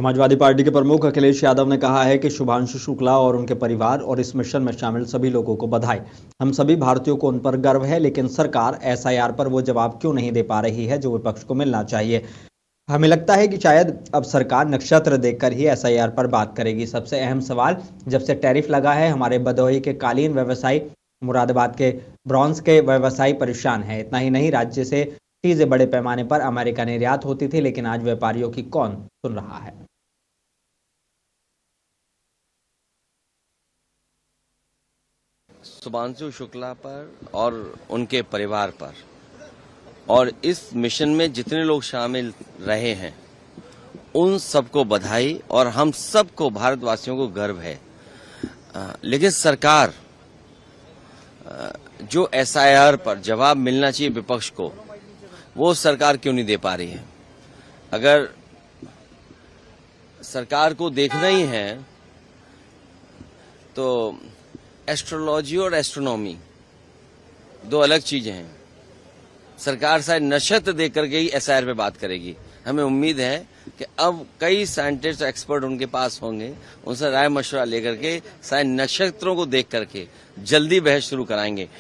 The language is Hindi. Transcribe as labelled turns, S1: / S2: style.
S1: समाजवादी पार्टी के प्रमुख अखिलेश यादव ने कहा है कि शुभांशु शुक्ला और उनके परिवार और इस मिशन में शामिल सभी लोगों को बधाई। हम सभी भारतीयों को उन पर गर्व है, लेकिन सरकार एसआईआर पर वो जवाब क्यों नहीं दे पा रही है जो विपक्ष को मिलना चाहिए। हमें लगता है कि शायद अब सरकार नक्षत्र देखकर ही एसआईआर पर बात करेगी। सबसे अहम सवाल, जब से टैरिफ लगा है हमारे भदोही के कालीन व्यवसायी, मुरादाबाद के ब्रॉन्ज के व्यवसायी परेशान है। इतना ही नहीं, राज्य से चीजें बड़े पैमाने पर अमेरिका निर्यात होती थी, लेकिन आज व्यापारियों की कौन सुन रहा है।
S2: शुभांशु शुक्ला पर और उनके परिवार पर और इस मिशन में जितने लोग शामिल रहे हैं उन सबको बधाई, और हम सबको भारतवासियों को गर्व है। लेकिन सरकार जो एसआईआर पर जवाब मिलना चाहिए विपक्ष को, वो सरकार क्यों नहीं दे पा रही है। अगर सरकार को देखना ही है तो एस्ट्रोलॉजी और एस्ट्रोनॉमी दो अलग चीजें हैं। सरकार शायद नक्षत्र देख करके ही एसआईआर पे बात करेगी। हमें उम्मीद है कि अब कई साइंटिस्ट एक्सपर्ट उनके पास होंगे, उनसे राय मशवरा लेकर के शायद नक्षत्रों को देख करके जल्दी बहस शुरू कराएंगे।